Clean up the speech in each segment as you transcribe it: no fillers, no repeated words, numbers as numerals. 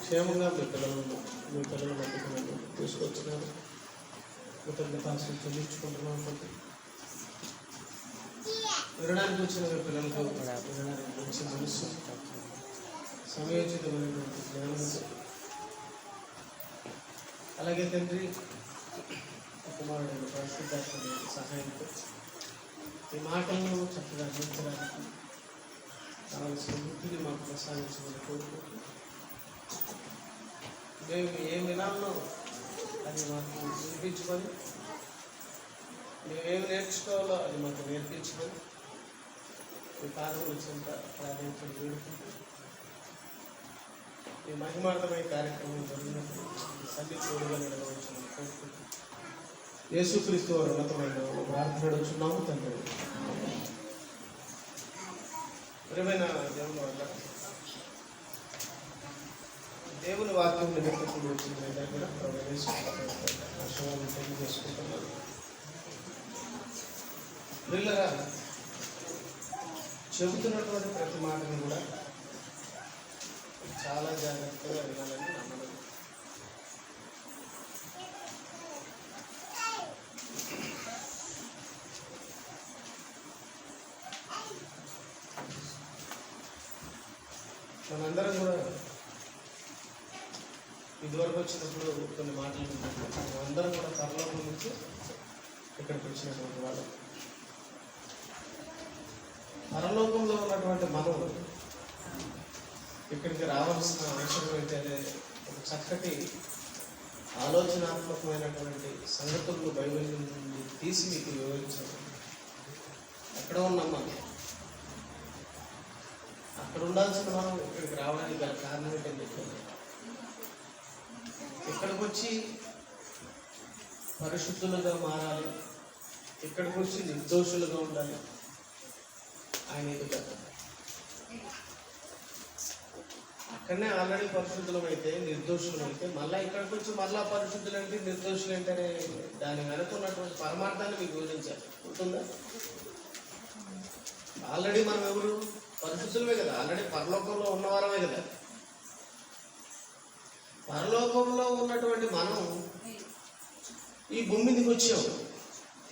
క్షేమంగా మీ పిల్లల మధ్యకు నన్ను తీసుకొచ్చినారు. కృతజ్ఞతాస్తులు చెల్లించుకుంటున్నాను. బట్టి వినడానికి వచ్చిన మీ పిల్లలకు వినడానికి మంచి మనస్సు, సమయోచితమైనటువంటి జ్ఞానంతో, అలాగే తండ్రి కుమారుడైన పరిశుద్ధాత్మ సహాయంతో ఈ మాటలను చక్కగా అందించడానికి కావలసిన బుద్ధిని మాకు ప్రసాదించమని కోరుకుంటున్నాం. మేము ఏం వినాలనో అది మాకు వినిపించుకొని, మేమేమి నేర్చుకోవాలో అది మాకు నేర్పించుకొని ఈ కాలం వచ్చినంత ప్రాధాన్యతను వేడుకుంటూ ఈ మహిమార్థమైన కార్యక్రమం జరిగినప్పుడు సన్ని తోడుగా నడవచ్చుమని కోరుకుంటూ యేసుక్రీస్తు వారి ఉన్నతమైన ప్రార్థనడుచున్నాము తండ్రి. ప్రియమైన దేవుని వల్ల దేవుని వాక్యం నిమిత్తకు వచ్చిన కూడా ఆశయాలను తెలియజేసుకుంటున్నాను. పిల్లరా, చెబుతున్నటువంటి ప్రతి మాటని కూడా చాలా జాగ్రత్తగా వినాలని నమ్మడం. మనందరం కూడా ఇదివరకు వచ్చినప్పుడు కొన్ని మాటలు మనందరం కూడా పరలోకం నుంచి ఇక్కడికి వచ్చినటువంటి వాళ్ళు. పరలోకంలో ఉన్నటువంటి మనం ఇక్కడికి రావాల్సిన అవసరం ఏంటంటే ఒక చక్కటి ఆలోచనాత్మకమైనటువంటి సంగతులను బైబిల్ నుండి తీసి మీకు వివరించాను. ఎక్కడ ఉన్నాం మనం? అక్కడ ఉండాల్సిన మనం ఇక్కడికి రావడానికి గల కారణం ఏంటని చెప్పాను. ఇక్కడికి వచ్చి పరిశుద్ధులుగా మారాలి, ఇక్కడికి వచ్చి నిర్దోషులుగా ఉండాలి. ఆయన ఎదుట అక్కడనే ఆల్రెడీ పరిశుద్ధులం అయితే, నిర్దోషులం అయితే, మళ్ళీ ఇక్కడికి వచ్చి మళ్ళా పరిశుద్ధులు అంటే నిర్దోషులు ఏంటనే దాని వెనక ఉన్నటువంటి పరమార్థాన్ని మీకు వివరించాలి. ఉంటుందా? ఆల్రెడీ మనం ఎవరు? పరిశుద్ధులమే కదా, ఆల్రెడీ పరలోకంలో ఉన్నవారమే కదా. పరలోకంలో ఉన్నటువంటి మనం ఈ భూమి మీదకి వచ్చాం,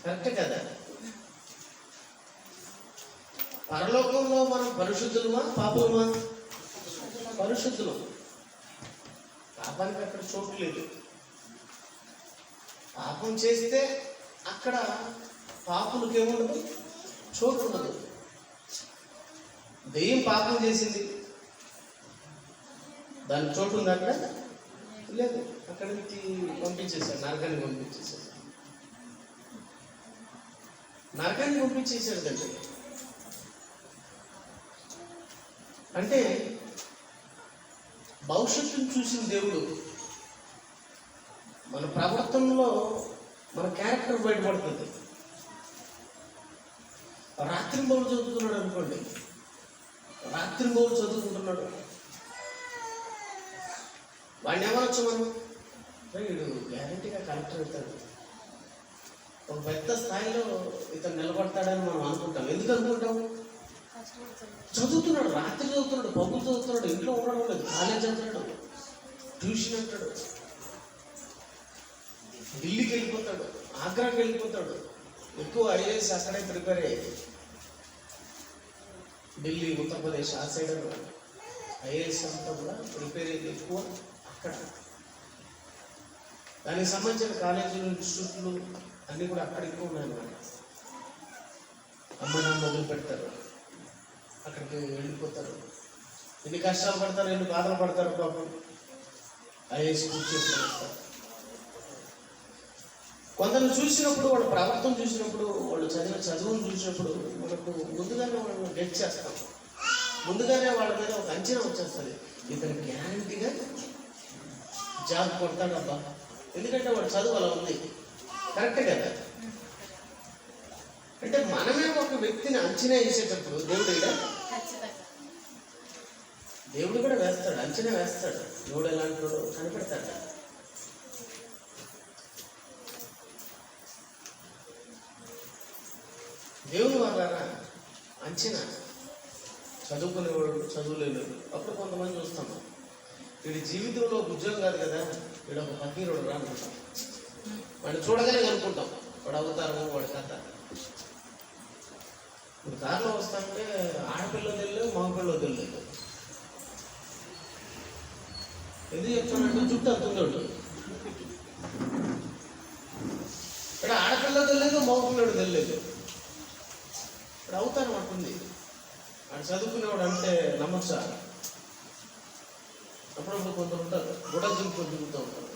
కరెక్ట్ కదా? పరలోకంలో మనం పరిశుద్ధులమా పాపులమా? పరిశుద్ధులం. పాపానికి అక్కడ చోటు లేదు. పాపం చేస్తే అక్కడ పాపులకి ఏముండదు, చోటు ఉండదు. దెయ్యం పాపం చేసింది, దానికి చోటు ఉంది అక్కడ? లేదు. అక్కడికి పంపించేశాడు, నరకాన్ని పంపించేశాడు. నరకాన్ని పంపించేశాడు దగ్గర. అంటే భవిష్యత్తును చూసిన దేవుడు మన ప్రవర్తనలో మన క్యారెక్టర్ బయటపడుతుంది. రాత్రింబౌలు చదువుతున్నాడు అనుకోండి, రాత్రింబౌలు చదువుకుంటున్నాడు, వాడిని ఏమనొచ్చు మనం? వీడు గ్యారంటీగా కలెక్టర్ అవుతాడు, ఒక పెద్ద స్థాయిలో ఇతను నిలబడతాడని మనం అనుకుంటాం. ఎందుకు అనుకుంటాము? చదువుతున్నాడు, రాత్రి చదువుతున్నాడు, పబ్బులు చదువుతున్నాడు, ఇంట్లో ఉండడం లేదు, కాలేజ్ చదువుతున్నాడు, ట్యూషన్ అంటాడు, ఢిల్లీకి వెళ్ళిపోతాడు, ఆగ్రాకి వెళ్ళిపోతాడు. ఎక్కువ ఐఏఎస్ అక్కడే ప్రిపేర్ అయ్యేది. ఢిల్లీ, ఉత్తరప్రదేశ్ ఆ సైడ్ ఐఏఎస్ అంతా కూడా ప్రిపేర్ అయ్యేది ఎక్కువ అక్కడ. దానికి సంబంధించిన కాలేజీలు, ఇన్స్టిట్యూట్లు అన్నీ కూడా అక్కడ ఎక్కువ ఉన్నాయన్నమాట. అమ్మ నాన్న మొదలు పెడతారు, అక్కడికి వెళ్ళిపోతారు, ఎన్ని కష్టాలు పడతారు, ఎన్ని బాధలు పడతారు పాపం. ఐఏఎస్ పూర్తి చేసుకొని కొందరు చూసినప్పుడు, వాళ్ళ ప్రవర్తన చూసినప్పుడు, వాళ్ళు చదివిన చదువును చూసినప్పుడు మనకు ముందుగానే వాళ్ళని గెట్ చేస్తాం. ముందుగానే వాళ్ళ మీద ఒక అంచనా వచ్చేస్తుంది, ఇతను గ్యారంటీగా జాబ్ కొడతాడబ్బా, ఎందుకంటే వాడు చదువు అలా ఉంది. కరెక్టే కదా? అంటే మనమే ఒక వ్యక్తిని అంచనా వేసేటప్పుడు దేవుడు కూడా వేస్తాడు, అంచనా వేస్తాడు. దేవుడు ఎలాంటి కనిపెడతాడు. దేవుని వాళ్ళారా అంచనా. చదువుకునేవాడు, చదువులేడు. అప్పుడు కొంతమంది చూస్తాం, వీడి జీవితంలో ఒక ఉద్యోగం కాదు కదా, వీడు ఒక ఫకీరుడు రానుకుంటాం. వాడిని చూడగానే అనుకుంటాం వాడు అవతారము, వాడి కథ. ఇప్పుడు దారిలో వస్తానంటే ఆడపిల్ల తెలియదు, మగపిల్ల తెలియదు. ఎందుకు చెప్తానంటే జుట్టు అంతుండడు. ఇక్కడ ఆడపిల్ల తెలియదు, మగపిల్లడు తెలియదు. ఇప్పుడు అవతారం అంటుంది. వాడు చదువుకునేవాడు అంటే నమ్మచ్చా? అప్పుడప్పుడు కొందరు ఉంటారు గుడ్డలు చింపుకొని తిరుగుతూ ఉంటారు.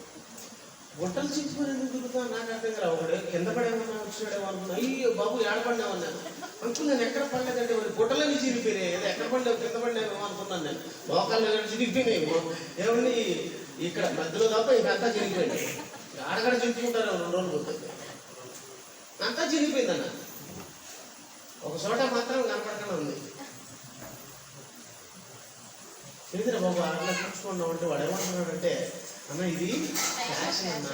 గుడ్డలు చింపుకొని ఎందుకు తిరుగుతా నాకు అర్థం కాదు. ఒకడే కింద పడేమన్నా వచ్చినాడేమో అనుకున్నా. అయ్యో బాబు ఏడపడినామన్నాను అంకుల్, నేను ఎక్కడ పడలేదంటే మరి గుడ్డలని చిరిగిపోయినాయి, ఏదో ఎక్కడ పడలేవు కింద పడినామేమో అనుకున్నాను. నేను మోకాళ్ళు చిరిగిపోయినాయేమో, ఏమని ఇక్కడ మధ్యలో తప్ప ఇంకంతా చిరిగిపోయినాయి. ఆడగడ చింపుకుంటారు 2 రోజులు పోతుంది, అంతా చిరిగిపోయిందన్న. ఒక చోట మాత్రం కనపడకుండా ఉంది. ఎందుకంటే బాబు అట్లా చూసుకున్నాం అంటే వాడు ఏమంటున్నాడంటే, అన్న ఇది ఫ్యాషన్ అన్నా.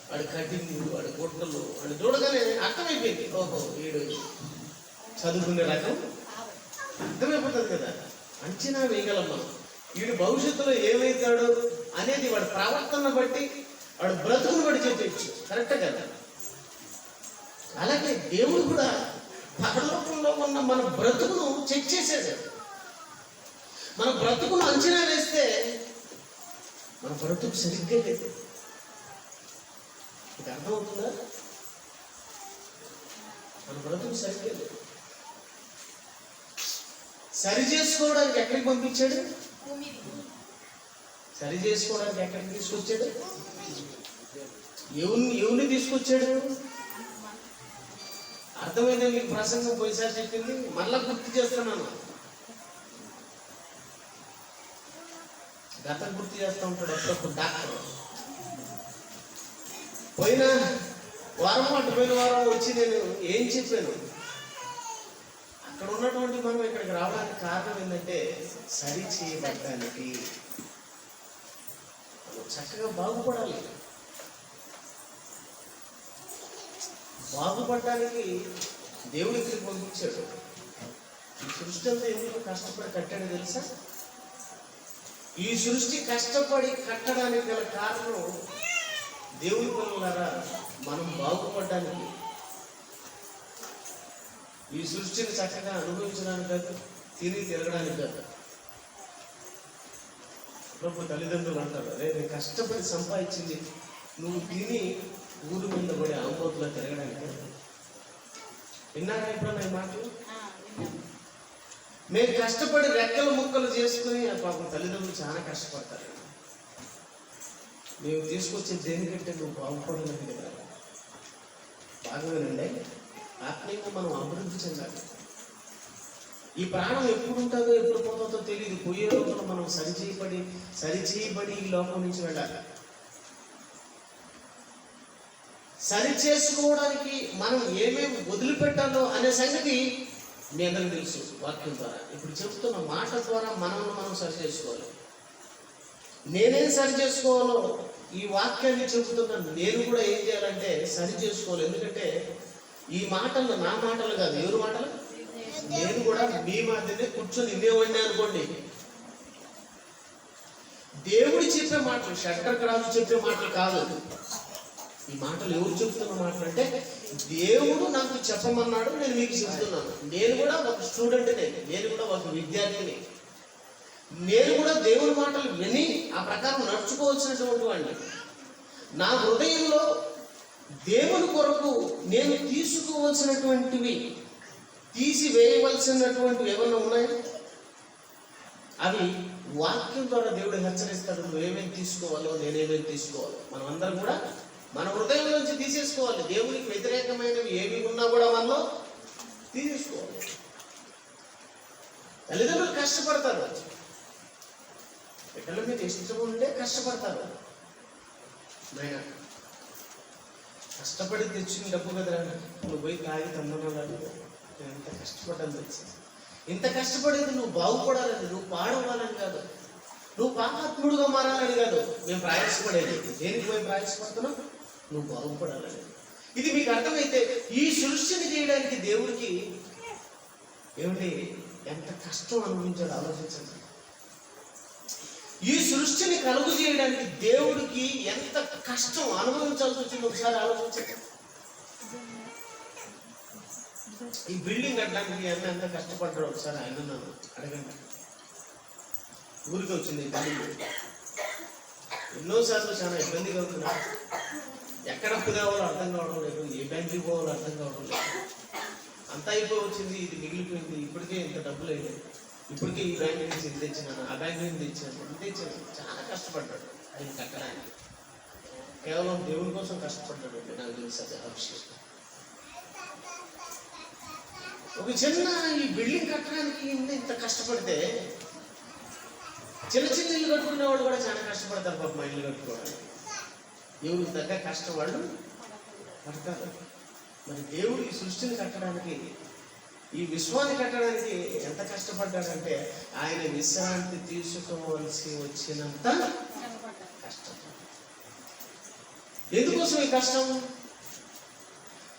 వాడి కటింగ్, వాడి గుట్టలు, వాడి చూడగానే అర్థమైపోయింది. ఓహో వీడు చదువుకునే రకం అర్థమైపోతుంది కదా, అంచనా వేయగలం మనం. వీడు భవిష్యత్తులో ఏమవుతాడు అనేది వాడి ప్రవర్తన బట్టి, వాడు బ్రతుకును బట్టి చెప్పచ్చు. కరెక్టే కదా? అలాగే దేవుడు కూడా పరలోకంలో ఉన్న మన బ్రతుకును చెక్ చేసేది. మన బ్రతుకును అంచనా వేస్తే మన బ్రతుకు సరిగ్గా లేదు. ఇది అర్థమవుతుందా? మన బ్రతుకు సరిగ్గా లేదు. సరి చేసుకోవడానికి ఎక్కడికి పంపించాడు? సరి చేసుకోవడానికి ఎక్కడికి తీసుకొచ్చాడు? ఎవరిని తీసుకొచ్చాడు? అర్థమైందా మీకు ప్రసంగం పోయిసారి చెప్పింది? మళ్ళా గుర్తు చేస్తున్నాను. గతం గుర్తు చేస్తూ ఉంటాడు అప్పుడప్పుడు డాక్టర్. పోయిన వారం వచ్చి నేను ఏం చెప్పాను, అక్కడ ఉన్నటువంటి మనం ఇక్కడికి రావడానికి కారణం ఏంటంటే సరి చేయబడడానికి, చక్కగా బాగుపడాలి. బాగుపడడానికి దేవుడి ఇక్కడికి పంపించాడు. ఈ సృష్టి అంతా ఎందుకు కష్టపడి కట్టాడో తెలుసా? ఈ సృష్టి కష్టపడి కట్టడానికి గల కారణం దేవుని పిల్లలారా మనం బాగుపడడానికి. ఈ సృష్టిని చక్కగా అనుభవించడానికి కాదు, తిని తిరగడానికి కాదు. అప్పుడు తల్లిదండ్రులు అంటారు, అదే నేను కష్టపడి సంపాదించింది నువ్వు తిని ఊరి మీద పడి ఆంబోతులో తిరగడానికి. విన్నారా ఎప్పుడన్నా ఈ మాటలు? మేము కష్టపడి రెక్కలు ముక్కలు చేసుకుని, పాపం తల్లిదండ్రులు చాలా కష్టపడతారు. మేము తీసుకొచ్చే దేనికంటే నువ్వు బాగుపడలేదు కదా. బాగానండి, ఆత్మీయంగా మనం అభివృద్ధి చెందాలి. ఈ ప్రాణం ఎప్పుడు ఉంటుందో ఎప్పుడు పోతుందో తెలియదు. పోయే రోజున మనం సరిచేయబడి ఈ లోకం నుంచి వెళ్ళాలి. సరి చేసుకోవడానికి మనం ఏమేమి వదిలిపెట్టాలో అనే సంగతి మీ అందరికీ తెలుసు వాక్యం ద్వారా. ఇప్పుడు చెప్తున్న మాట ద్వారా మనం సరి చేసుకోవాలి. నేనేం సరి చేసుకోవాలో ఈ వాక్యాన్ని చెబుతున్నాను. నేను కూడా ఏం చేయాలంటే సరి చేసుకోవాలి. ఎందుకంటే ఈ మాటలు నా మాటలు కాదు. ఎవరి మాటలు? నేను కూడా మీ మాటనే కూర్చొని ఇన్నేవాడిని అనుకోండి. దేవుడు చెప్పే మాటలు, షట్టర్ రాజు చెప్పే మాటలు కాదు. ఈ మాటలు ఎవరు చెప్తున్న మాటలు అంటే దేవుడు నాకు చెప్పమన్నాడు, నేను మీకు చెప్తున్నాను. నేను కూడా ఒక స్టూడెంట్నే, నేను కూడా ఒక విద్యార్థిని. నేను కూడా దేవుని మాటలు విని ఆ ప్రకారం నడుచుకోవాల్సినటువంటి వాడిని. నా హృదయంలో దేవుని కొరకు నేను తీసుకోవాల్సినటువంటివి, తీసివేయవలసినటువంటివి ఏమన్నా ఉన్నాయా? అవి వాక్యం ద్వారా దేవుడు హెచ్చరిస్తాడు. నువ్వేమేమి తీసుకోవాలో, నేనేమేమి తీసుకోవాలో మనం అందరం కూడా మన హృదయం నుంచి తీసేసుకోవాలి. దేవునికి వ్యతిరేకమైనవి ఏమి ఉన్నా కూడా మనలో తీసేసుకోవాలి. తల్లిదండ్రులు కష్టపడతారు, బిడ్డల మీద ఇష్టం ఉంటే కష్టపడతారు. నాయన కష్టపడి తెచ్చిన డబ్బు కదరా, నువ్వు పోయి తాగి తందనాలు, నేను ఎంత కష్టపడ్డాను తెలుసు. ఇంత కష్టపడేది నువ్వు బాగుపడాలని, నువ్వు పాడవాలని కాదు, నువ్వు పాపాత్ముడుగా మారాలని కాదు. మేము ప్రయాసపడేది దేనికి పోయి ప్రయాసపడుతున్నావు? నువ్వు బాగుపడాలని. ఇది మీకు అర్థమైతే ఈ సృష్టిని చేయడానికి దేవుడికి ఏమిటి ఎంత కష్టం అనుభవించాడు ఆలోచించండి. సృష్టిని కలుగు చేయడానికి దేవుడికి ఎంత కష్టం అనుభవించాల్సి వచ్చింది ఒకసారి ఆలోచించండి. ఈ బిల్డింగ్ కట్టడానికి అన్న ఎంత కష్టపడ్డాడు ఒకసారి ఆయన నన్ను అడగండి. ఊరికి వచ్చింది ఈ బిల్డింగ్ ఎన్నోసార్లు చాలా ఇబ్బందిగా ఉంటున్నా. ఎక్కడ అప్పు కావాలో అర్థం కావడం లేదు, ఏ బ్యాంకుకి పోవాలో అర్థం కావడం లేదు. అంతా అయిపోయి వచ్చింది, ఇది మిగిలిపోయింది. ఇప్పటికే ఇంత డబ్బులు అయ్యాయి, ఇప్పటికే ఈ బ్యాంక్ నుంచి ఇది తెచ్చినాను, ఆ బ్యాంక్ నుంచి తెచ్చాను, ఇది తెచ్చాను. చాలా కష్టపడ్డాడు ఆయన కట్టడానికి. కేవలం దేవుని కోసం కష్టపడ్డాడు అంటే నాకు తెలిసి అది అభిషేకం. ఒక చిన్న ఈ బిల్డింగ్ కట్టడానికి ఇంత కష్టపడితే చిన్న చిన్న ఇల్లు కట్టుకునే వాళ్ళు కూడా చాలా కష్టపడతారు పాప. మా ఇల్లు కట్టుకోవడానికి దేవుడికి తగ్గ కష్టం వాళ్ళు పడతారు. మరి దేవుడు ఈ సృష్టిని కట్టడానికి, ఈ విశ్వాన్ని కట్టడానికి ఎంత కష్టపడ్డాడంటే ఆయన విశ్రాంతి తీసుకోవలసి వచ్చినంత కష్టం. ఎందుకోసం ఈ కష్టం?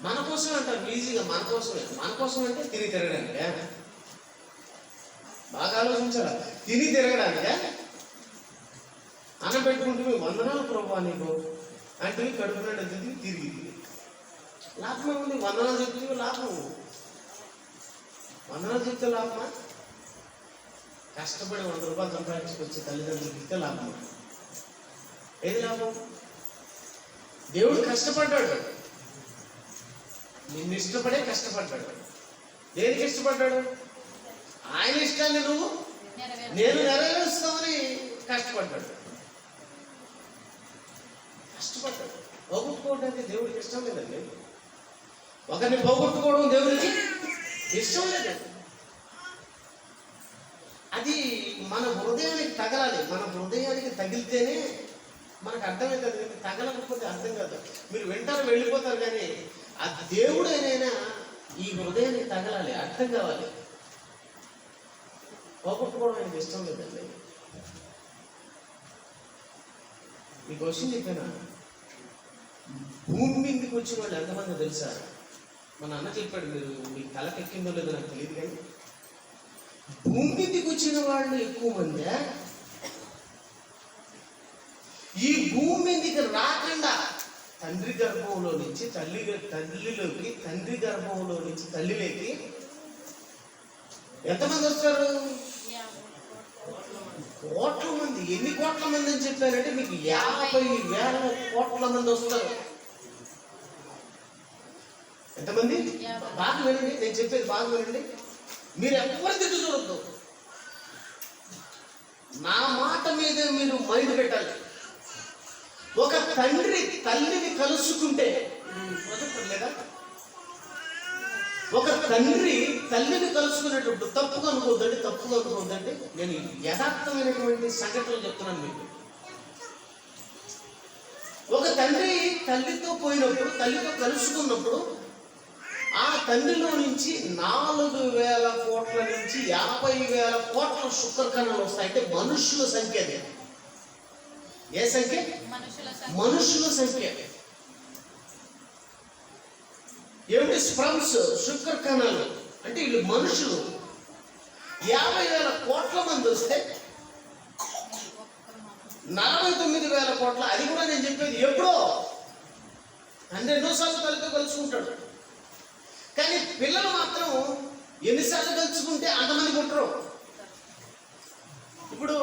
మన కోసం అంటారు ఈజీగా, మన కోసమే. మన కోసం అంటే తిరిగి తిరగడానికే. బాగా ఆలోచించాల. తిరిగి తిరగడానికే. అన్నం పెట్టుకుంటే వందనాలు ప్రభువా నీకు అంటే కడుపునాడు తిరిగి లాభం ఉంది. వందనాలు చెప్తే లాభం, వందనాలు చెప్తే లాభమా? కష్టపడి 100 రూపాయలు సంపాదించుకొచ్చి తల్లిదండ్రులకు ఇస్తే లాభం. ఏది లాభం? దేవుడు కష్టపడ్డాడు, నిన్ను ఇష్టపడే కష్టపడ్డాడు. దేనికి ఇష్టపడ్డాడు? ఆయన ఇష్టాన్ని నువ్వు నేను నెరవేరుస్తామని కష్టపడ్డాడు. కష్టపడ్డాడు. పోగొట్టుకోవడానికి దేవుడికి ఇష్టం లేదండి. ఒకరిని పోగొట్టుకోవడం దేవుడికి ఇష్టం లేదండి. అది మన హృదయానికి తగలాలి. మన హృదయానికి తగిలితేనే మనకు అర్థమవుతుంది. తగలకపోతే అర్థం కాదు. మీరు వెంటనే వెళ్ళిపోతారు, కానీ ఆ దేవుడైనా ఈ హృదయానికి తగలాలి, అర్థం కావాలి. పోగొట్టుకోవడం ఆయనకి ఇష్టం లేదండి. మీకు క్వశ్చన్ చెప్పానా? భూమి మీదకి వచ్చిన వాళ్ళు ఎంతమంది తెలుసా? మన అన్న చెప్పాడు, మీరు మీకు తలకెక్కిందో లేదో నాకు తెలియదు, కానీ భూమి మీదకి వచ్చిన వాళ్ళు ఎక్కువ మంది. ఈ భూమి మీదకి రాకుండా తండ్రి గర్భంలో నుంచి తల్లిలోకి, తండ్రి గర్భంలో నుంచి తల్లిలోకి ఎంతమంది వస్తారు? కోట్ల మంది. ఎన్ని కోట్ల మంది అని చెప్పారంటే మీకు 50,000 కోట్ల మంది వస్తారు. ఎంతమంది? బాగా వినండి, నేను చెప్పేది బాగా వినండి. మీరు ఎవరి తిట్టు చూడద్దు, నా మాట మీద మీరు మైండ్ పెట్టాలి. ఒక తండ్రి తల్లిని కలుసుకుంటే లేదా ఒక తండ్రి తల్లిని కలుసుకునేటప్పుడు తప్పుగా అనుకోవద్దండి. నేను యథార్థమైనటువంటి సంఘటనలు చెప్తున్నాను మీకు. ఒక తండ్రి తల్లితో పోయినప్పుడు, తల్లితో కలుసుకున్నప్పుడు ఆ తండ్రిలో నుంచి 4,000 కోట్ల నుంచి 50,000 కోట్ల శుక్రకణాలు వస్తాయి. అంటే మనుషుల సంఖ్య. అది ఏ సంఖ్య? మనుషుల సంఖ్య. ఏమిటి? స్పర్మ్స్, శుక్రకణాలు. అంటే వీళ్ళు మనుషులు. 50,000 కోట్ల మంది వస్తే 49,000 కోట్ల. అది కూడా నేను చెప్పేది ఎప్పుడో. అంటే ఎన్నోసార్లు తల్లితో కలుసుకుంటాడు, కానీ పిల్లలు మాత్రం ఎన్నిసార్లు కలుసుకుంటే అంతమంది పుట్టరు. ఇప్పుడు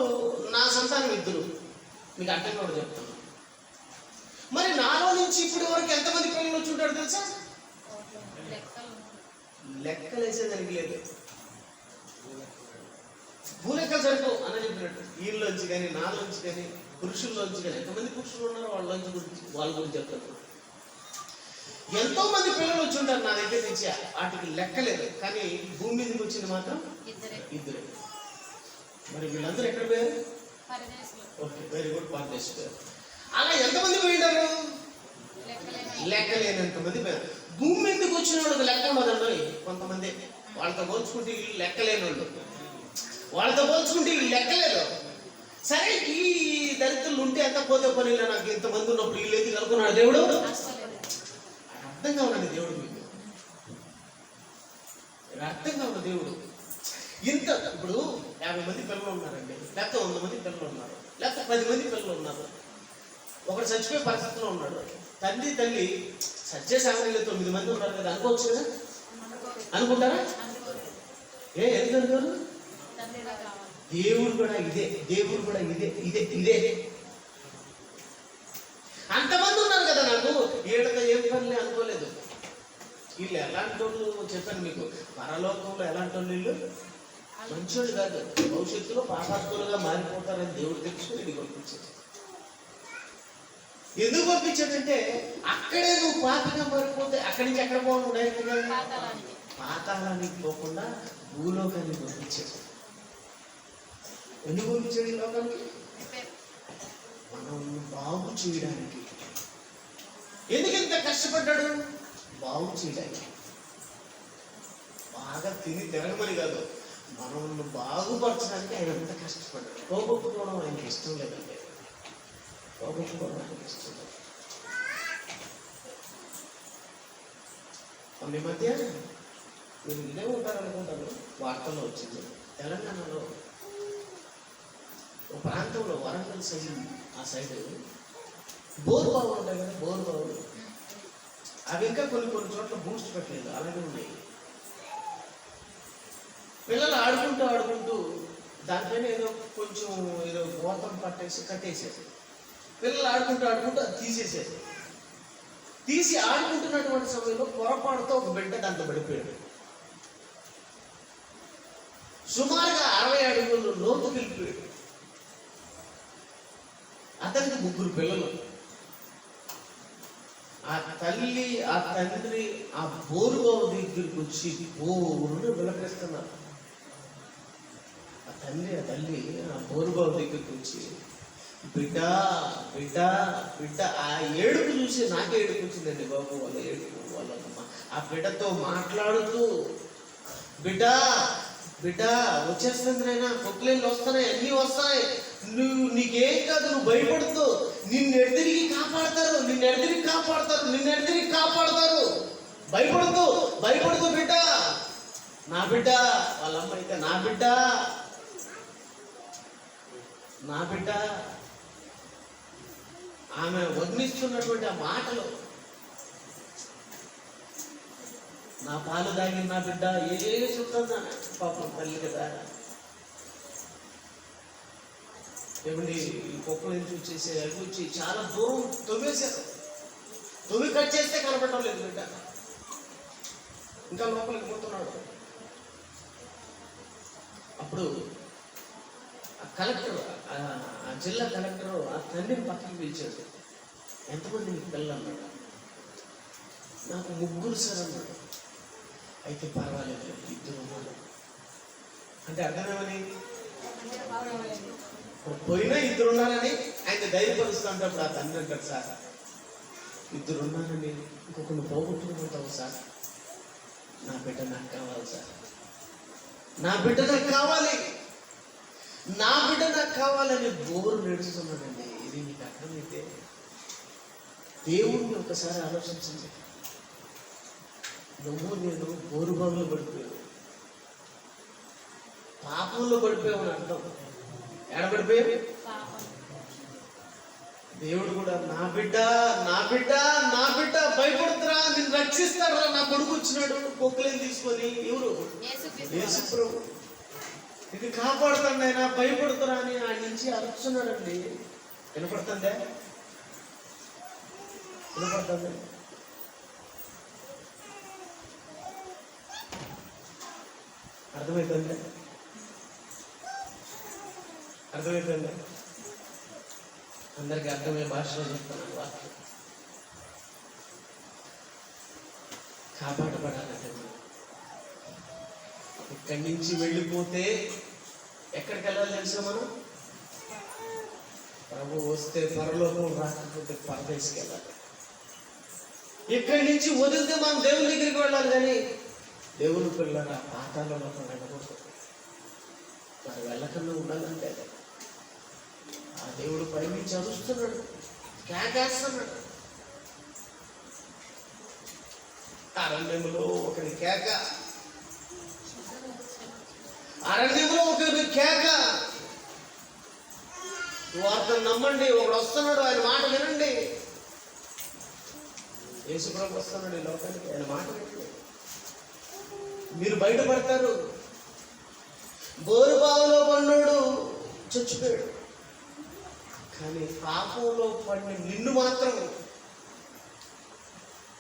నా సంతానం 2, మీకు అర్థం కూడా చెప్తాను. మరి నాలో నుంచి ఇప్పటి వరకు ఎంతమంది పిల్లలు వచ్చి ఉంటాడు తెలుసా? లెక్కలు వేసేదానికి లేదు. భూలెక్కలు సరిపో అని చెప్పినట్టు వీళ్ళలోంచి కానీ, నాలోంచి కానీ, పురుషుల్లోంచి కానీ ఎంతమంది పురుషులు ఉన్నారో వాళ్ళ గురించి చెప్తారు. ఎంతో మంది పిల్లలు వచ్చి ఉంటారు నా దగ్గర నుంచి, వాటికి లెక్కలేదు. కానీ భూమి మీదకి వచ్చింది మాత్రం 2. మరి వీళ్ళందరూ ఎక్కడ పోయారు? ఓకే, వెరీ గుడ్, పరదేశం. అలా ఎంతమంది పోయినారు? లెక్కలేనంతమంది పోయారు. భూమి మీదకి వచ్చిన వాళ్ళకి లెక్క ఉండదండి. కొంతమంది వాళ్ళతో పోల్చుకుంటే వీళ్ళు లెక్కలేని వాళ్ళు, వాళ్ళతో పోల్చుకుంటే వీళ్ళు లెక్కలేదు. సరే, ఈ దరిద్రులు ఉంటే ఎంత పోతే పనిలో నాకు ఇంతమంది ఉన్నప్పుడు వీళ్ళు ఎందుకు అనుకున్నాడు దేవుడు? అర్థం కావాలండి దేవుడు మీకు. అర్థం కావాలి దేవుడు. ఇంత ఇప్పుడు 50 మంది పిల్లలు ఉన్నారండి, లేకపోతే 100 మంది పిల్లలు ఉన్నారు, లేకపోతే 10 మంది పిల్లలు ఉన్నారు. ఒకడు చచ్చిపోయే పరిస్థితిలో ఉన్నాడు. తల్లి సత్య సాగరంలో 9 మంది ఉన్నారు కదా, అనుకోవచ్చు కదా? అనుకుంటారా? ఎందుకు అనుకోరు? దేవుడు కూడా ఇదే. అంతమంది ఉన్నారు కదా, నాకు వీళ్ళతో ఏం పని అనుకోలేదు. వీళ్ళు ఎలాంటి వాళ్ళు చెప్పాను మీకు, పరలోకంలో ఎలాంటి వాళ్ళు వీళ్ళు మంచోళ్ళు కాదు, భవిష్యత్తులో పాపాత్ములుగా మారిపోతారని దేవుడు తెలుసుకుని ఇది పంపించాడు. ఎందుకు పంపించాడంటే అక్కడే నువ్వు పాపిగా మారిపోతే అక్కడి నుంచి ఎక్కడ పోను, డైరెక్ట్గా పాతాళానికి పోకుండా భూలోకాన్ని పంపించాడు. ఎందుకు పంపించాడు ఈ లోకానికి? మనం బాగు చేయడానికి. ఎందుకు ఇంత కష్టపడ్డాడు? బాగు చేయడానికి. బాగా తిరగమని కాదు, మనల్ని బాగుపరచడానికి ఆయన ఎంత కష్టపడ్డాడు. పోగొట్టుకోవడం ఆయనకి ఇష్టం లేదండి. పోగొట్టుకోవడం ఆయనకి ఇష్టం లేదు. ఈ మధ్య మీరు ఇదే ఉంటారనుకుంటారు, వార్తల్లో వచ్చింది. తెలంగాణలో ఒక ప్రాంతంలో వరంగల్ సైడ్, ఆ సైడ్ బోరు బావులు ఉంటాయి కదా, బోరు బావులు అవి ఇంకా కొన్ని చోట్ల బూస్ట్ పెట్టలేదు, అలాగే ఉన్నాయి. పిల్లలు ఆడుకుంటూ దానిపైన కొంచెం గోతం కట్టేసేది. పిల్లలు ఆడుకుంటూ అది తీసేసేది. తీసి ఆడుకుంటున్నటువంటి సమయంలో పొరపాటుతో ఒక బిడ్డ దాంట్లో పడిపోయాడు. సుమారుగా 60 అడుగులు లోతుకి వెళ్ళిపోయాడు. అతనికి 3 పిల్లలు. ఆ తల్లి ఆ తండ్రి ఆ బోరుబావు దగ్గరికి వచ్చి బోరును విలపిస్తున్నారు. ఆ తల్లి ఆ బోరుబావు దగ్గరికి వచ్చి బిడ్డ ఆ ఏడుపు చూసి నాకే ఏడుపు వచ్చిందండి బాబు. వాళ్ళ ఏడుపు, వాళ్ళమ్మ ఆ బిడ్డతో మాట్లాడుతూ బిడ్డ వచ్చేస్తుంది నాయనా, పొక్కులేళ్ళు వస్తున్నాయి, అన్నీ వస్తాయి, నీకేం కాదు, నువ్వు భయపడుతూ, నిన్ను ఎడతిరిగి కాపాడతారు, భయపడుతూ బిడ్డ, నా బిడ్డ. వాళ్ళమ్మ అయితే నా బిడ్డ ఆమె వర్ణిస్తున్నటువంటి ఆ మాటలు, నా పాలు దాగిన నా బిడ్డ ఏ చెప్తుందా పాపం తల్లి కదా. ఏమండి ఈ పొక్కులు నుంచి వచ్చేసి అవి వచ్చి చాలా దూరం తొవ్వేశారు. తొవ్వి కట్ చేస్తే కనపడటం లేదు బిడ్డ, ఇంకా లోపలికి పోతున్నాడు. అప్పుడు కలెక్టర్, ఆ జిల్లా కలెక్టర్ ఆ తండ్రిని పక్కకి పిలిచాడు. ఎంతమంది నీకు పిల్లలు అన్నాడు. నాకు 3 సార్ అన్నాడు. అయితే పర్వాలేదు, 2 ఉన్నారు. అంటే అర్థమేమని, పోయినా 2 ఉన్నారని ఆయన ధైర్యపరుస్తుంటే అప్పుడు ఆ తండ్రి అంటాడు, సార్ 2 ఉన్నారని ఇంకొకరిని పోగొట్టుకుంటావు సార్, నా బిడ్డ నాకు కావాలి సార్, నా బిడ్డ నాకు కావాలని బోరు నడుస్తున్నాడండి. ఇది మీకు అర్థమైతే దేవుణ్ణి ఒకసారి ఆలోచించండి. నేను బోరుబావులో పడిపోయాను, పాపంలో పడిపోయామని అర్థం. ఎడబడిపోయావు? దేవుడు కూడా నా బిడ్డ భయపడుతురా, నిన్ను రక్షిస్తాడరా, నా కొడుకు వచ్చినాడు పొక్కులేని తీసుకొని. ఎవరు? యేసు ప్రభు. ఇది కాపాడుతాడు ఆయన, భయపడుతురా అని ఆయన నుంచి అరుస్తున్నాడండి. వినపడుతుందా? అర్థమవుతుందా? అందరికి అర్థమయ్యే భాషలో చెప్తున్నాను వాక్యం. కాపాడబడాలంటే ఇక్కడి నుంచి వెళ్ళిపోతే ఎక్కడికి వెళ్ళాలి తెలుసా? మనం ప్రభు వస్తే పరలోకం, రాకపోతే పరదేశకి వెళ్ళాలి. ఇక్కడి నుంచి వదిలితే మనం దేవుని దగ్గరికి వెళ్ళాలి, కానీ దేవుని పిల్లల పాతాళలోకి వెళ్ళకూడదు. మరి వెళ్ళకుండా ఉండాలంటే ఆ దేవుడు పైనుంచి అరుస్తున్నాడు, కేకేస్తున్నాడు. అరణ్యంలో ఒకరి కేక, వార్తను నమ్మండి. ఒకడు వస్తున్నాడు, ఆయన మాట వినండి. యేసుప్రభు వస్తున్నాడు ఈ లోకానికి, ఆయన మాట వినండి, మీరు బయటపడతారు. బోరుబావులో పడినోడు చచ్చిపోయాడు, కానీ పాపంలో పడిన నిన్ను మాత్రం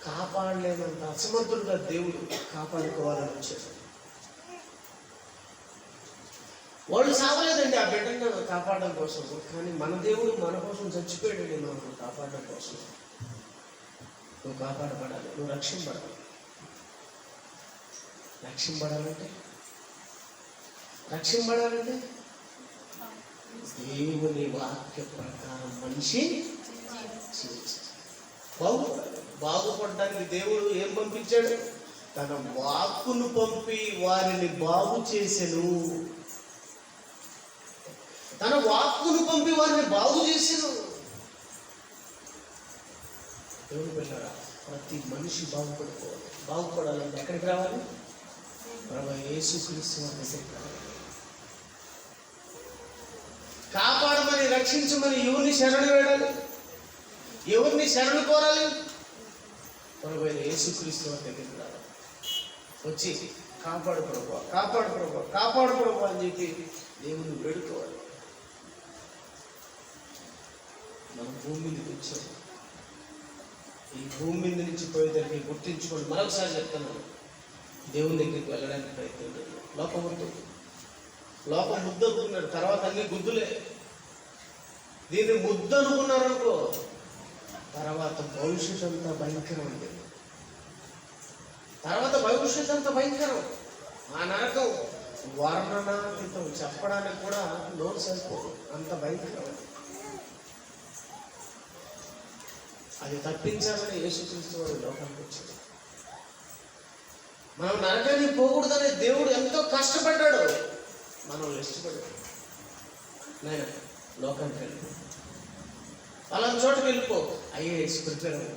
కాపాడలేనంత అసమర్థుడుగా దేవుడు కాపాడుకోవాలని వచ్చాడు. వాళ్ళు సావలేదండి ఆ బిడ్డను కాపాడడం కోసం, కానీ మన దేవుడు మన కోసం చచ్చిపోయాడండి, మనం కాపాడడం కోసం. నువ్వు కాపాడబడాలి, నువ్వు రక్షింపబడాలి. రక్షింపబడాలంటే దేవుని వాక్య ప్రకారం మనిషి బాగుపడాలి. బాగుపడడానికి దేవుడు ఏం పంపించాడు? తన వాక్కును పంపి వారిని బాగు చేసెను. తన వాక్కును పంపి వారిని బాగు చేసెను. దేవుని పిల్లరా, ప్రతి మనిషి బాగుపడాలంటే ఎక్కడికి రావాలి? ప్రభువైన యేసుక్రీస్తు వారి దగ్గరికి రావాలి. కాపాడమని, రక్షించమని ఎవరిని శరణు వేడాలి? ఎవరిని శరణు కోరాలి? ప్రభువైన యేసుక్రీస్తు వారి దగ్గరికి రావాలి. వచ్చి కాపాడు ప్రభువా, కాపాడు ప్రభువా, కాపాడు ప్రభువా అని చెప్పి దేవుని వేడుకోవాలి. మనం భూమి మీదకి వచ్చాము. ఈ భూమి మీద నుంచి పోయేదానికి గుర్తించుకోండి. మరొకసారి చెప్తున్నాను, దేవుని దగ్గరికి వెళ్ళడానికి ప్రయత్నం లేదు. లోకం ముద్దు అనుకున్నాడు, తర్వాత అన్ని గుద్దులే. దీన్ని ముద్దు అనుకున్నారనుకో, తర్వాత భవిష్యత్ అంతా భయంకరం అండి. తర్వాత భవిష్యత్ అంతా భయంకరం. ఆ నరకం వర్ణనాతీతం, చెప్పడానికి కూడా నోరు సరిపోదు, అంత భయంకరం. అది తప్పించాలని యేసుక్రీస్తు వారు లోకానికి వచ్చాడు. మనం నరకాన్ని పోకూడదనే దేవుడు ఎంతో కష్టపడ్డాడు, మనం ఇష్టపడ్డాడు. నేను లోకానికి వెళ్ళిపో, అలాంటి చోటకి వెళ్ళిపో, ఐఏఎస్ ప్రిపేర్ అవ్వ.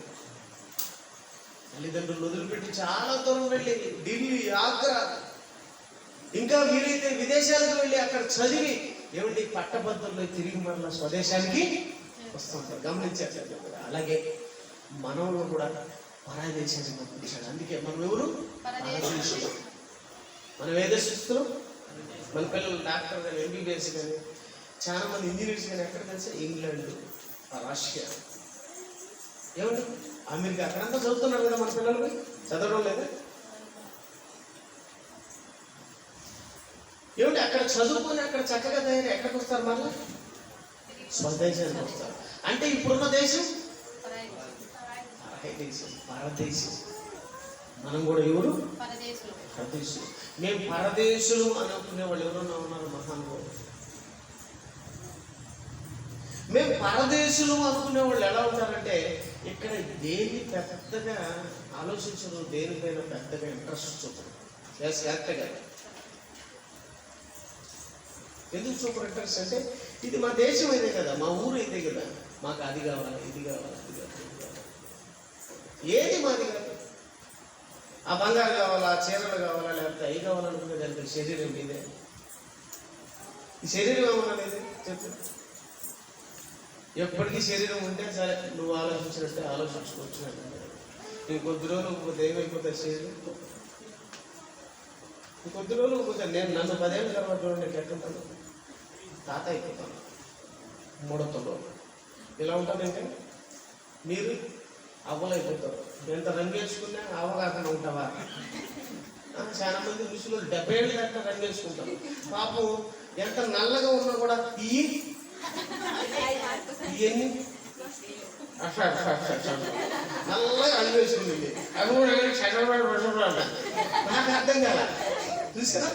తల్లిదండ్రులు వదిలిపెట్టి చాలా దూరం వెళ్ళి ఢిల్లీ, ఆగ్రా, ఇంకా వీలైతే విదేశాలకు వెళ్ళి అక్కడ చదివి ఏమిటి పట్టభద్రుల్లో తిరిగి మరలా స్వదేశానికి వస్తుంటారు. గమనించారు. అలాగే మనలో కూడా పరాయి దేశానికి పంపించాడు. అందుకే మనం ఎవరు? పరదేశులు. మనం ఏ దేశస్తులు? మన పిల్లలు డాక్టర్ కానీ, ఎంబీబీఎస్ కానీ, చాలా మంది ఇంజనీర్స్ కానీ ఎక్కడ తెలుసా? ఇంగ్లాండ్, రష్యా, ఏమండి అమెరికా, అక్కడంతా చదువుతున్నారు కదా. మన పిల్లలు చదవడం లేదా? ఏమిటి అక్కడ చదువుకొని అక్కడ చక్కగా తయారు ఎక్కడికి వస్తారు? మళ్ళీ స్వదేశానికి వస్తారు. అంటే ఇప్పుడున్న దేశం పరదేశం. మనం కూడా ఎవరు? పరదేశులు. మేము పరదేశులు అనుకునే వాళ్ళు ఎవరన్నా ఉన్నారు? మహానుభావులు. మేము పరదేశులు అనుకునే వాళ్ళు ఎలా ఉంటారంటే, ఇక్కడ దేని పెద్దగా ఆలోచించరు, దేనిపైన పెద్దగా ఇంట్రెస్ట్ చూపరు. కరెక్ట్గా ఎందుకు చూపరు ఇంట్రెస్ట్ అంటే, ఇది మా దేశం అయితే కదా, మా ఊరు అయితే కదా, మాకు అది కావాలి, ఇది కావాలి, అది కావాలి. ఏది మాది కాదు. ఆ బంగారు కావాలా, చీరలు కావాలా, లేకపోతే అవి కావాలనుకునే దానికి శరీరం మీదే. ఈ శరీరం ఏమన్నా లేదే చెప్పు. ఎప్పటికీ శరీరం ఉంటే సరే, నువ్వు ఆలోచించినట్టే ఆలోచించుకోవచ్చు. నేను కొద్ది రోజులు పోతే ఏమైపోతుంది శరీరం? కొద్ది రోజులు పోతే నన్ను 10 ఏళ్ళ తర్వాత చూడండి ఎట్లుంటాను, తాత అయిపోతాను, మూడొత్తంలో ఇలా ఉంటానంటే మీరు అవ్వలైపోతారు. ఎంత రంగు వేసుకున్నా అవగాహన ఉంటావా? చాలా మంది ముసులు 70 ఏళ్ళు దాకా రంగు వేసుకుంటారు. పాపం ఎంత నల్లగా ఉన్నా కూడా ఇవన్నీ నల్లగా రంగు వేసుకుంది. అవి కూడా నాకు అర్థం కాల. చూసారా?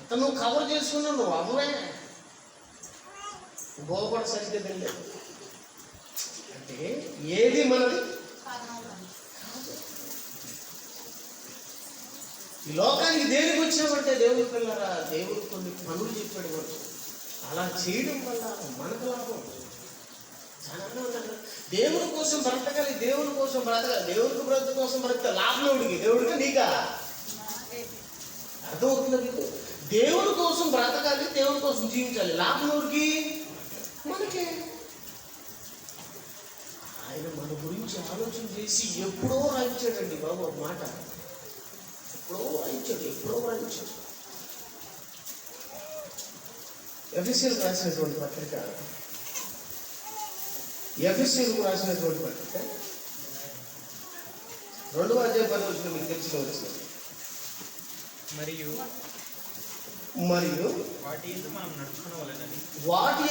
ఎంత నువ్వు కవర్ చేసుకున్నావు, నువ్వు అవ్వలే. గోపడ సరిగ్గా తెలియదు. అంటే ఏది మనది? ఈ లోకానికి దేనికి వచ్చామంటే, దేవుడి పిల్లరా, దేవుడు కొన్ని పనులు చెప్పాడు మనకు. అలా చేయడం వల్ల మనకు లాభం. చాలా ఉంటారు. దేవుడి కోసం బ్రతకాలి, దేవుడి కోసం బ్రతకాలి, దేవుడికి బ్రతక కోసం బ్రతక లాభం దేవుడికి, దేవుడికి నీకా? అర్థమవుతుంది మీకు? దేవుడి కోసం బ్రతకాలి, దేవుడి కోసం జీవించాలి. లాభం ఎవరికి? మనకే. ఆయన మన గురించి ఆలోచన చేసి ఎప్పుడో రాయించాడండి బాబు ఒక మాట. ఎప్పుడో రాయించాడు. ఎఫెసీయులకు రాసినటువంటి పత్రిక 2వ అధ్యాయం 10వ వచనం మీకు తెలిసిన వచ్చింది. మరియు వాటి యందు మనం నడుచుకోవాలని, వాటి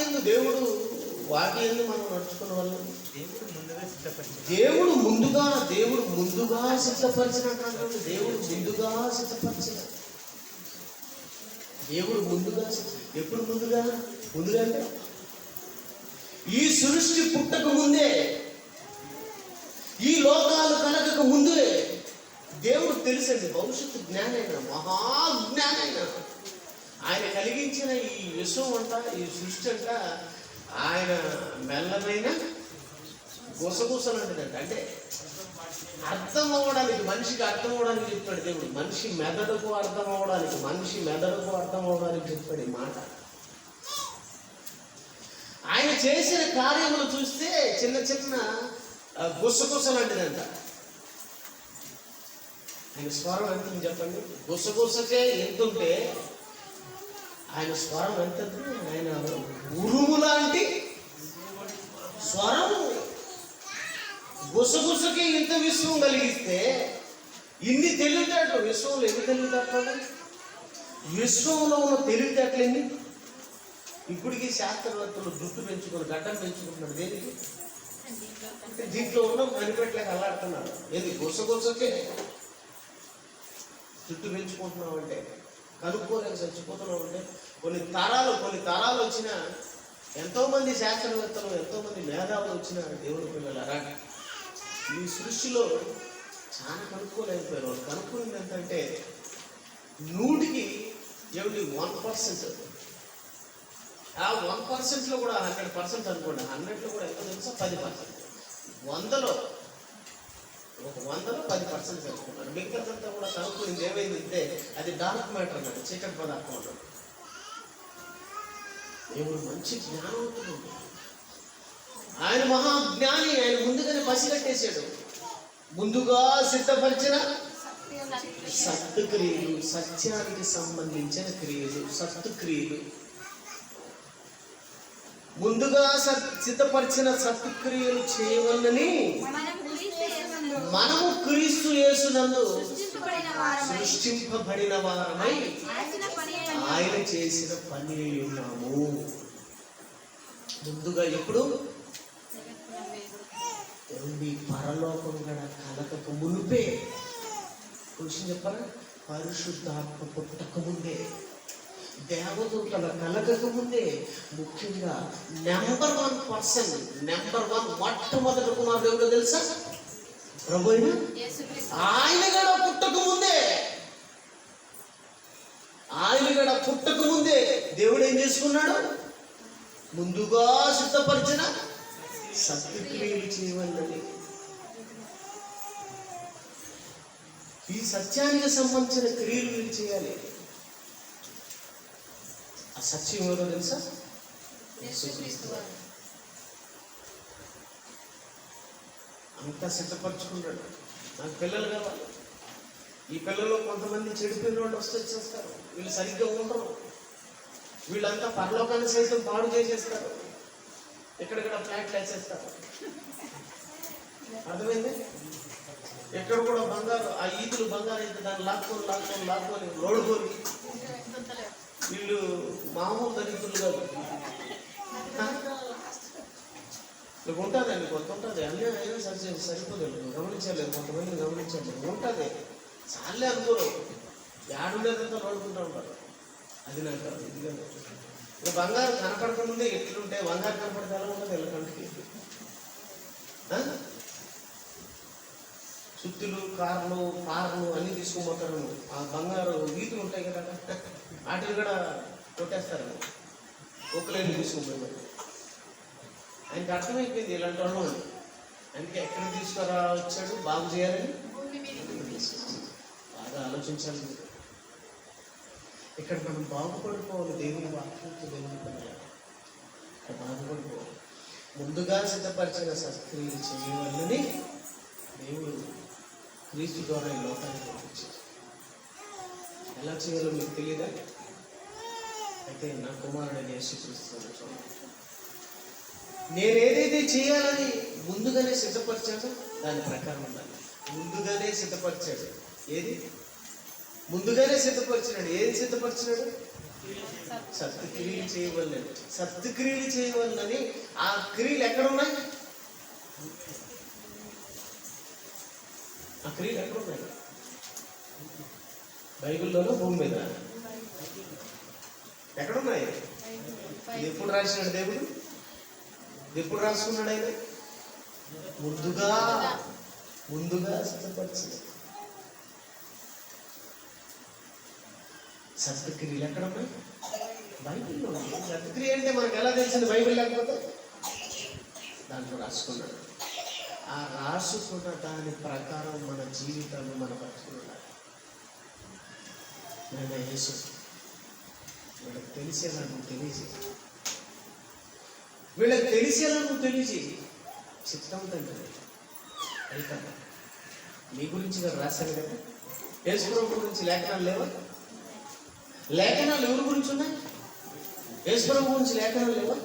యందు మనం నడుచుకోవాలని దేవుడు ముందుగా సిద్ధపరిచినట్టు. ఎప్పుడు ముందుగా అంటే ఈ సృష్టి పుట్టక ముందే, ఈ లోకాలు కలగక ముందే దేవుడు తెలుసండి. భవిష్యత్తు జ్ఞానైన, మహాజ్ఞానైన ఆయన కలిగించిన ఈ విశ్వం అంట, ఈ సృష్టి అంట ఆయన మెల్లమైన గుసగుసలంటుందంట. అంటే మనిషికి అర్థం అవ్వడానికి చెప్పాడు దేవుడు. మనిషి మెదడుకు అర్థం అవ్వడానికి చెప్పాడు ఈ మాట. ఆయన చేసిన కార్యములు చూస్తే చిన్న చిన్న గుసగుసలంటుందంట. ఆయన స్వరం ఎంత చెప్పండి. గుసగుసకే ఎంతుంటే ఆయన స్వరం ఎంత? ఆయన ఉరుము లాంటి స్వరము. గుసగుసకి ఇంత విశ్వం కలిగిస్తే ఇన్ని తెలివితేటలు విశ్వంలో ఎన్ని తెలివితేటలు? విశ్వంలో ఉన్న తెలివితేటలు ఇప్పటికీ శాస్త్రవేత్తలు జుట్టు పెంచుకొని గడ్డం పెంచుకుంటున్నారు. దేనికి? దీంట్లో ఉన్న కనిపెట్టలేక అల్లాడుతున్నారు. ఏది? గుసగుసకే జుట్టు పెంచుకుంటున్నాం అంటే, కనుక్కోలేక చచ్చిపోతున్నాం అంటే. కొన్ని తరాలు వచ్చిన ఎంతోమంది శాస్త్రవేత్తలు, ఎంతోమంది మేధావులు వచ్చిన దేవుడి పిల్లలారా ఈ సృష్టిలో చాలా కనుక్కోలేకపోయారు. వాళ్ళు కనుక్కోలేదు ఎంతంటే 100కి 1%. ఆ 1%లో కూడా 100% అనుకోండి. 100లో కూడా ఎంత తెలుసా? 10%. 100లో 10% తెలుసుకున్నారు. మిగతాదంతా కూడా కనుక్కోయింది ఏమైందంటే అది డార్క్ మ్యాటర్ అన్నాడు, చీకటి పదార్థం అన్నాడు. దేవుడు మంచి జ్ఞానవంతుడు, ఆయన మహాజ్ఞాని. ఆయన ముందుగానే పసిగట్టేశాడు. ముందుగా సిద్ధపరిచిన సత్క్రియలు, సత్యానికి సంబంధించిన క్రియలు, సత్క్రియలు. ముందుగా సిద్ధపరిచిన సత్క్రియలు చేయవలనని మనము క్రీస్తు యేసునందు సృష్టింపబడిన వారమై ఆయన చేసిన పని ఉన్నాము. ముందుగా ఎప్పుడు? పరలోకం కూడా కలగక మునిపే. కొంచెం చెప్పరా? పరిశుద్ధాత్మ పుట్టక ముందే, దేవదూతల కలగక ముందే, ముఖ్యంగా నెంబర్ 1 మొట్టమొదటి కుమారుడు ఎవరో తెలుసా? ప్రభు ఆయన కూడా పుట్టక ముందే దేవుడు ఏం చేసుకున్నాడు? ముందుగా సిద్ధపరిచిన సత్క్రియలు చేయవలనని. ఈ సత్యానికి సంబంధించిన క్రియలు మీరు చేయాలి. ఆ సత్యం ఎవరో తెలుసా? అంతా సిద్ధపరచుకున్నాడు. నాకు పిల్లలు కావాలి. ఈ పిల్లల్లో కొంతమంది చెడిపోయిన వాళ్ళు వచ్చేస్తారు. వీళ్ళు సరిగ్గా ఉండరు. వీళ్ళంతా పరలోకాన్ని సైతం పాడు చేసేస్తారు. ఎక్కడెక్కడ ఫ్లాట్లు వేసేస్తారు. అర్థమైంది? ఎక్కడ కూడా బంగారు, ఆ ఈదులు బంగారు అయితే దాన్ని లాక్కొని లోడుకొని వీళ్ళు మామూలు దళితులు కాదు. ఉంటుందండి, కొంత ఉంటుంది. అన్నీ అయినా సరిపోలేదు. గమనించలేదు, కొంతమంది గమనించలేదు. ఉంటుంది, చాలే అనుకోరు. ఏడుండేదంతా లోడుకుంటూ ఉంటారు. అది నాకు ఇది కాదు. ఇంకా బంగారు కనపడకముందే ఎట్లుంటే బంగారు కనపడితే ఎలా ఉంటుంది? ఎలా కంటికి సుత్తులు, కార్లు అన్నీ తీసుకుపోతారు. ఆ బంగారు వీధులు ఉంటాయి కదా, వాటిని కూడా కొట్టేస్తారు. ఒక్కలేని తీసుకుపోయి మరి ఆయనకి అర్థమైపోయింది ఇలాంటి వాళ్ళు అని. అందుకే ఎక్కడ తీసుకురా వచ్చాడు? బాగు చేయాలని. బాగా ఆలోచించాలి. ఇక్కడ మనం బాగుపడిపోవాలి. దేవుని వాక్యం ముందుగా సిద్ధపరిచిన సత్క్రియలు చేయవల్లని దేవుడు క్రీస్తు ద్వారా ఈ లోకానికి పంపించారు. ఎలా చేయాలో మీకు తెలియదా? అయితే నా కుమారుడైన యేసుక్రీస్తుని చూడండి. నేను ఏదైతే చేయాలని ముందుగానే సిద్ధపరిచాడో దాని ప్రకారం ఉండాలి. ముందుగానే సిద్ధపరిచాడు. ఏది ముందుగానే సిద్ధపరిచినాడు? ఏది సిద్ధపరిచినాడు? సత్క్రియలు చేయవలని. సత్క్రియలు చేయవలని. ఆ క్రియలు ఎక్కడున్నాయి? ఆ క్రియలు ఎక్కడున్నాయి? బైబిల్లోనూ భూమి మీద ఎక్కడున్నాయి? ఇది ఎప్పుడు రాసినాడు దేవుడు? ఇది ఎప్పుడు రాసుకున్నాడు ఆయన? ముందుగా సిద్ధపరిచింది. సత్క్రియలు ఎక్కడున్నాయి? బైబిల్లో. సత్క్రియ అంటే మనకు ఎలా తెలిసింది? బైబిల్ లేకపోతే దాంట్లో రాసుకున్నాడు. ఆ రాసుకున్న దాని ప్రకారం మన జీవితాన్ని మనం బతుకున్నాడు. నేను యేసు వీళ్ళకి తెలిసేలా నువ్వు తెలియజేయి. వీళ్ళకి తెలిసేలా నువ్వు తెలియజేయి. చిత్తం తండ్రి అయితే నీ గురించి గారు రాశాను కదా. యేసుప్రభు గురించి లేఖనాలు లేవా? లేఖనాలు ఎవరి గురించి ఉన్నాయి? యేసుప్రభు గురించి లేఖనాలు లేవా?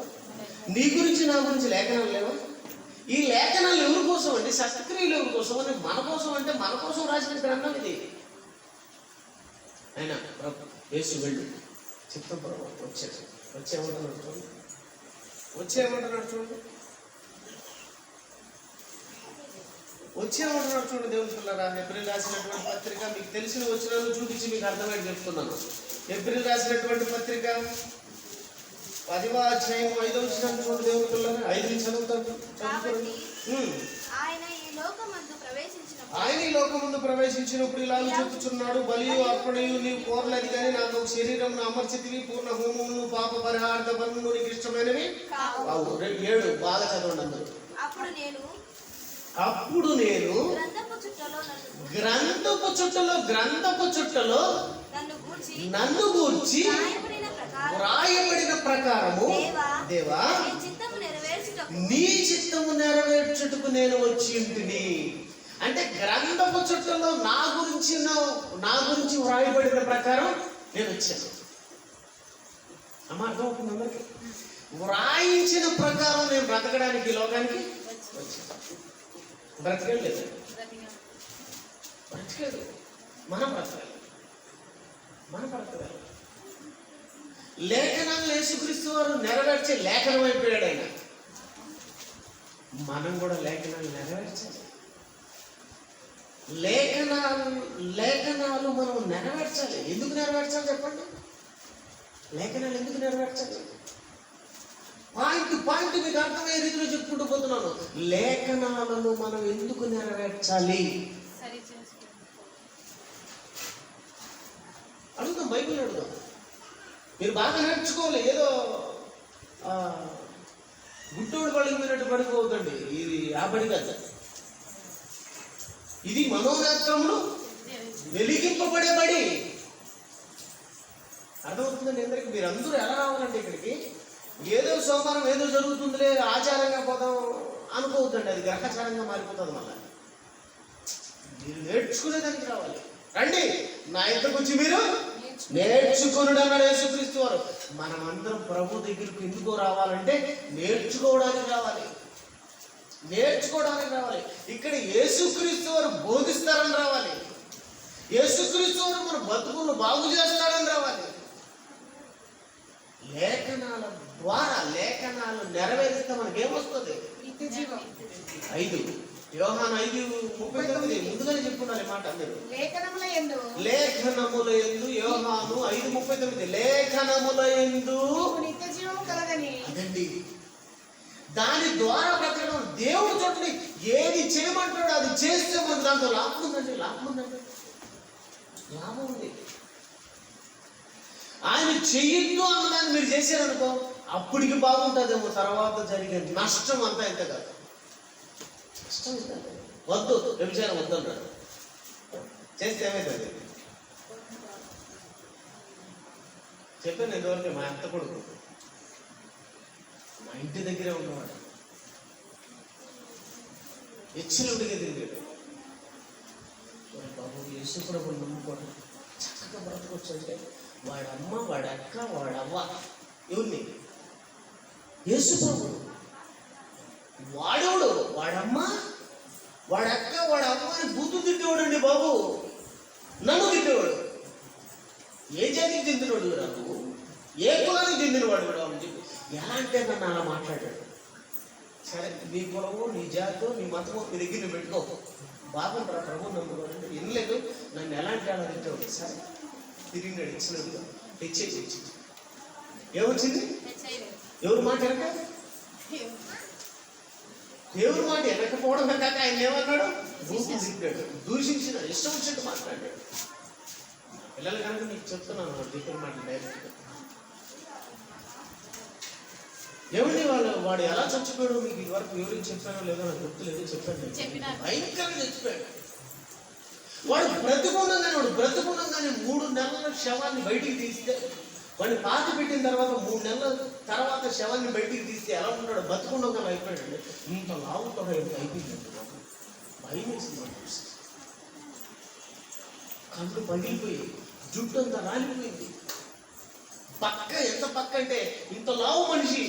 నీ గురించి నా గురించి లేఖనాలు లేవా? ఈ లేఖనాలు ఎవరి కోసం అండి? సత్క్రియలు ఎవరి కోసం అని? మన కోసం. అంటే మన కోసం రాసిన గ్రంథం ఇది. అయినా ప్రభు యేసు వెళ్ళు చిత్తం ప్రభు వచ్చేమంటున్నాడు చూడండి. చూడండి దేవుని పిల్లరా. ఏప్రిల్ రాసినటువంటి పత్రిక మీకు తెలిసిన వచనాలు చూపించి మీకు అర్థమైంది చెప్తున్నాను. ఏప్రిల్ రాసినటువంటి పత్రిక 10వ అధ్యాయం 5వ వచనం చూడండి దేవుని పిల్లరా. 5 నుంచి చదువుతాను. ఆయన ఈ లోకమందు ప్రవేశించినప్పుడు ఇలా చెప్పుచున్నాడు, బలియు అర్పణయు నీవు కోరలేదు కానీ నాకు ఒక శరీరం అమర్చితివి, పూర్ణ హోమమును పాప పరిహార్థ బలులు నీకు ఇష్టమైనవి. 7 బాగా చదవండి అందరూ. అప్పుడు నేను గ్రంథపు చుట్టలో నన్ను గూర్చి వ్రాయబడిన ప్రకారము దేవా నీ చిత్తము నెరవేర్చుటకు నేను వచ్చి ఉంటిని. అంటే గ్రంథపు చుట్టలో నా గురించి వ్రాయబడిన ప్రకారం నేను వచ్చాను. అమ్మ అర్థమవుతుంది అందరికి? వ్రాయించిన ప్రకారం నేను బ్రతకడానికి ఈ లోకానికి వచ్చాను. బ్రతకలేదు. మనం బ్రతకాలి. లేఖనాలు యేసుక్రీస్తు వారు నెరవేర్చే లేఖనం అయిపోయాడు ఆయన. మనం కూడా లేఖనాలు నెరవేర్చాలి. లేఖనాలు మనం నెరవేర్చాలి. ఎందుకు నెరవేర్చాలి చెప్పండి? లేఖనాలు ఎందుకు నెరవేర్చాలి? పాయింట్ మీకు అర్థమయ్యే రీతిలో చెప్పుకుంటూ పోతున్నాను. లేఖనాలను మనం ఎందుకు నెరవేర్చాలి అడుగుదాం. బైబిల్ అడుగుదాం. మీరు బాగా నేర్చుకోవాలి. ఏదో గుట్టోడు బడికి పోయినట్టు పడిపోతుందండి. ఇది ఆ బడి కాదు. ఇది మనోనేత్రములు వెలిగింపబడే బడి. అర్థమవుతుందండి అందరికి? మీరు అందరూ ఎలా రావాలంటే ఇక్కడికి ఏదో సోమవారం ఏదో జరుగుతుందిలే ఆచారంగా పోదాం అనుకోవద్దండి. అది గ్రహచారంగా మారిపోతుంది. మళ్ళీ మీరు నేర్చుకునేదానికి రావాలి. రండి నా ఇంటికి వచ్చి మీరు నేర్చుకుని అన్నాడు యేసుక్రీస్తు వారు. మనమందరం ప్రభు దగ్గరికి ఎందుకు రావాలంటే నేర్చుకోవడానికి రావాలి. ఇక్కడ యేసుక్రీస్తు వారు బోధిస్తారని రావాలి. యేసుక్రీస్తు వారు మన బతుకులను బాగు చేస్తారని రావాలి. లేఖనాల ద్వారా లేఖనాలు నెరవేరిస్తే మనకేమొస్తుంది? 5 యోహాను 5:39 ముందుగానే చెప్పుకున్నారు మాట. అందరూ లేఖనముల యందు యోహాను 5:39 లేఖనముల యందు నిత్య జీవము కలదని. అదండి దాని ద్వారా బ్రతకడం. దేవుడు చూడండి ఏది చేయమంటాడో అది చేస్తే మనకు దాంట్లో లాభం ఉందండి. లాభం ఉంది. ఆయన చెయ్యొద్దు అన్నదాన్ని మీరు చేశారనుకో అప్పటికి బాగుంటుందేమో, తర్వాత జరిగే నష్టం అంతా ఎంత కాదు. నష్టం వద్దు, వ్యభిచారం వద్దు అంటాడు. చేస్తే ఏమైతుంది చెప్పాను ఇంతవరకు. మా అత్త కొడుకు మా ఇంటి దగ్గరే ఉన్నవాడు ఎచ్చలుడిగా తిరిగాడు. బాబు యేసుప్రభుని నమ్ముకోవడం చక్కగా బ్రతకొచ్చు అంటే వాడమ్మ, వాడక్క, వాడవ్వ ఎవరిని? యేసుప్రభు. వాడెవడు? వాడమ్మ, వాడక్క, వాడవ్వ అని బూతులు తిట్టేవాడండి బాబు. నన్ను తిట్టేవాడు. ఏ జాతికి చెందినవాడు నాకు, ఏ కులానికి చెందినవాడు కూడా అని చెప్పి ఎలా అంటే నన్ను అలా మాట్లాడాడు. సరే, నీ కులమో నీ జాతో నీ మతమో మీ దగ్గర పెట్టుకో, బాగుంటారా ప్రభు నమ్ముకోవాలంటే వినలేదు. నన్ను ఎలాంటి అలా తిట్టేవాడు. సరే తిరిగినాడు, ఇచ్చినట్టుగా తెచ్చేసి ఏమొచ్చింది? ఎవరు మాట వెనక? దేవుడి మాట వెనకపోవడం కాక ఆయన ఏమన్నాడు? బూతులు తిట్టాడు, దూషించిన, ఇష్టం వచ్చినట్టు మాట్లాడాడు. పిల్లలు కనుక నీకు చెప్తున్నాను దీపం మాట డైరెక్ట్గా. ఏమండి వాడు ఎలా చచ్చిపోయాడు మీకు ఇదివరకు ఎవరికి చెప్పానో లేదో నాకు గుర్తులేదు. చెప్పాను, భయంకరంగా చచ్చిపోయాడు. వాడు బ్రతుకుండగానే 3 నెలల శవాన్ని బయటికి తీస్తే, వాడిని పాతి పెట్టిన తర్వాత 3 నెలల తర్వాత శవాన్ని బయటికి తీస్తే ఎలా ఉంటాడు? బతుకుండగా అయిపోయాడు. ఇంత లావుతో అయిపోయిందండి. నాకు భయం వేసింది. కళ్ళు పగిలిపోయి, జుట్టు అంతా రాలిపోయింది. పక్క ఎంత పక్క అంటే ఇంత లావు మనిషి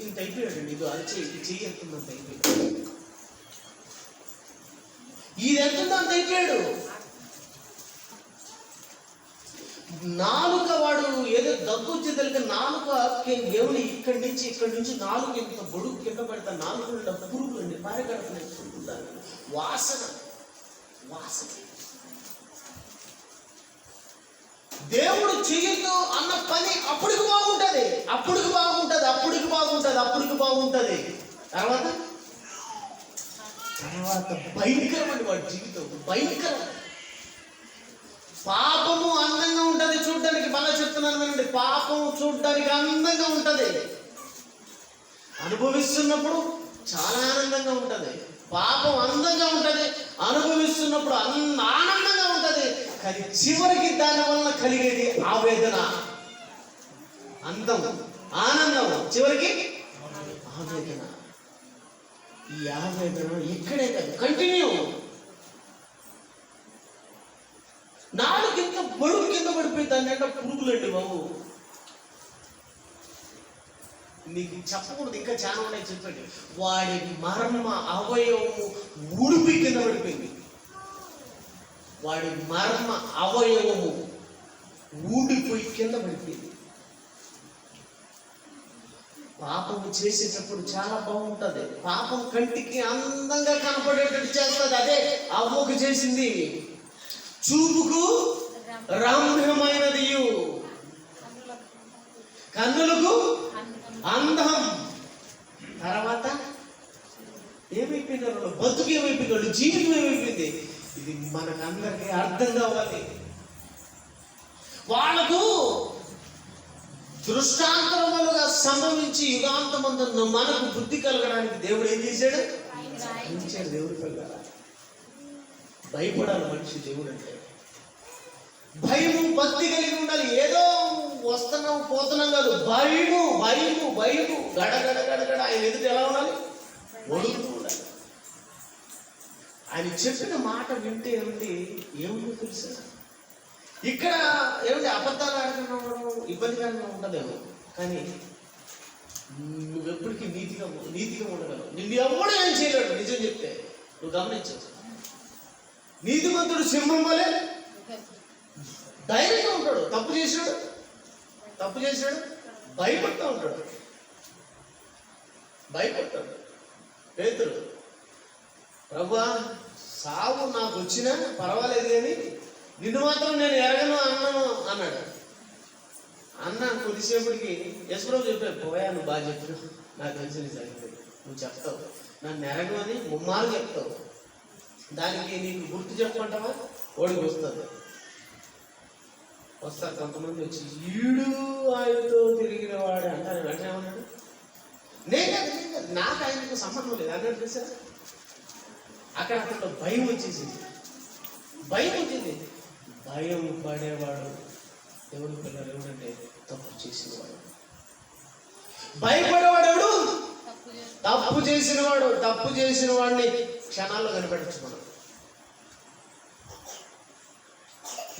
ఇంత అయిపోయాడండి. ఇది అది చెయ్యి ఎంతుందంత అయిపోయాడు. ఇది ఎంతుందో అంత అయిపోయాడు. నాలుక వాడు ఏదో దగ్గు వచ్చి తెలియక నాలుక దేవుని ఇక్కడి నుంచి నాలుగు ఇంత బొడుగు కింద పెడతా, నాలుగు పురుగులు అండి పారగడుతున్నాయి. వాసన దేవుడు చెయ్యొద్దు అన్న పని అప్పటికి బాగుంటది. తర్వాత భయంకరమండి వాడి జీవితం, భయంకరం. పాపము అందంగా ఉంటది చూడ్డానికి. మళ్ళీ చెప్తున్నాను వినండి, పాపము చూడ్డానికి అందంగా ఉంటది. అనుభవిస్తున్నప్పుడు చాలా ఆనందంగా ఉంటది. పాపం అందంగా ఉంటది, అనుభవిస్తున్నప్పుడు ఆనందంగా ఉంటది. కానీ చివరికి దాని వలన కలిగేది ఆవేదన. అందం, ఆనందం, చివరికి ఆవేదన. ఈ ఆవేదన ఇక్కడే కాదు, కంటిన్యూ. నాలుగు కింద బడుగు కింద పడిపోయి దాన్ని అంటే పురుగులండి బాబు. నీకు చెప్పకూడదు, ఇంకా చాలా ఉన్నాయి చెప్పండి. వాడి మర్మ అవయవము ఉడిపి కింద పడిపోయింది. వాడి మర్మ అవయవము ఊడిపోయి కింద పడిపోయింది. పాపము చేసేటప్పుడు చాలా బాగుంటది. పాపం కంటికి అందంగా కనపడేటట్టు చేస్తుంది. అదే అవ్వకు చేసింది. చూపుకు రమ్యమైనది, కన్నులకు అందం. తర్వాత ఏమైపోయినారు? బతుకు ఏమైపోయినాడు? జీవితం ఏమైపోయింది? ఇది మనకందరికీ అర్థం కావాలి. వాళ్ళకు దృష్టాంతరములుగా సంభవించి యుగాంతమందు మనకు బుద్ధి కలగడానికి దేవుడు ఏం చేశాడు? దేవుడు కలగాలి. భయపడాలి మనిషి దేవుడు అంటే. భయము భక్తి కలిగి ఉండాలి. ఏదో వస్తున్నాం పోతున్నాం కాదు, భయము గడగడ. ఆయన ఎదుట ఎలా ఉండాలి? వణుకుతూ ఉండాలి. ఆయన చెప్పిన మాట వింటే ఏముందో తెలుసా? ఇక్కడ అబద్ధాలు ఆడుతున్నప్పుడు ఇబ్బందికరంగా ఉండదేమో, కానీ నువ్వెప్పటికీ నీతిగా ఉండగలవు. నిన్ను ఎవడు ఏం చేయలేడు. నిజం చెప్తే నువ్వు గమనించవచ్చు. నీతిమంతుడు సింహం వలె ధైర్యంగా ఉంటాడు. తప్పు చేశాడు భయపడుతూ ఉంటాడు. పేతురు, ప్రభువా సావు నాకు వచ్చినా పర్వాలేదు కానీ నిన్ను మాత్రం నేను ఎరగను అన్నాడు. కొద్దిసేపటికి యశ్వరావు చెప్పాడు, పోయా నువ్వు బాగా చెప్పావు, నాకు తెలిసిన సంగతి నువ్వు చెప్తావు, నన్ను ఎరగమని ముమ్మారు చెప్తావు, దానికి నీకు గుర్తు చెప్పమంటావా? ఓడికి వస్తారు కొంతమంది వచ్చి ఈడు ఆయనతో తిరిగిన వాడు అంటారు. వెంటనే ఏమన్నాడు? నేను నాకు ఆయనకు సంబంధం లేదు అన్నాడు. తెలుసా, అక్కడ భయం వచ్చేసింది. భయం పడేవాడు దేవుడు పిల్లలు ఎవడంటే తప్పు చేసినవాడు. భయపడేవాడు ఎవడు? తప్పు చేసిన వాడిని క్షణాల్లో కనిపెట్టచ్చు మనం.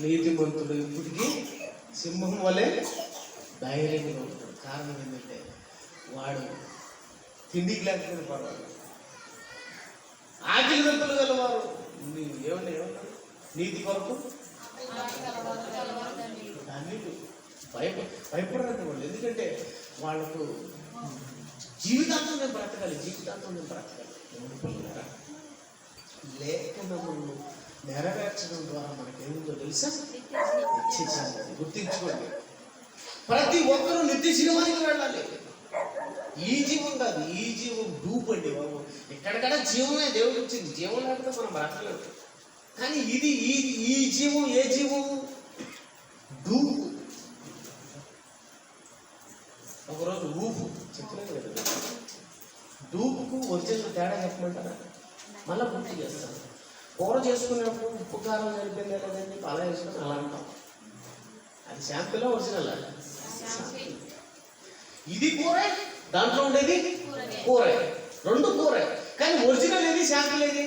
నీతిమంతుడు ఇప్పటికీ సింహం వలె ధైర్యంగా ఉంటాడు. కారణం ఏంటంటే వాడు తిండికి లేకపోయినా పర్వాలేదు. ఆకలి దెబ్బలు గలవారు ఏమన్నారు? నీతి కొరకు అన్నిటి భయపడరండి వాళ్ళు. ఎందుకంటే వాళ్ళకు జీవితాంతం నేను బ్రతకాలి, జీవితాంతం నేను బ్రతకాలి. లేఖనములను నెరవేర్చడం ద్వారా మనకేముందో తెలుసా? నిత్యజీవం. గుర్తించుకోండి, ప్రతి ఒక్కరూ నిత్య జీవానికి వెళ్ళాలి. ఈ జీవం కాదు, ఈ జీవం డూప్ అండి బాబు. ఎక్కడికక్కడ జీవమే దేవుడు వచ్చింది. జీవం లేకపోతే మనం బ్రతకలేదు. కానీ ఇది ఈ జీవం ఏ జీవం? డూపు. ఒకరోజు ఊపు చెప్పలేదు కదా. డూపుకు ఒరిజినల్ తేడా చెప్పమంటారా? మళ్ళీ గుర్తు చేస్తాను. కూర చేసుకునేటప్పుడు ఉప్పు కారం సరిపోయిందా లేదండి అలా వేసుకొని అలా అంటాం. అది శాంపిల్ ఒరిజినల్. ఇది కూర, దాంట్లో ఉండేది కూర, రెండు కూర. కానీ ఒరిజినల్ ఏది, శాంపిల్ ఏది?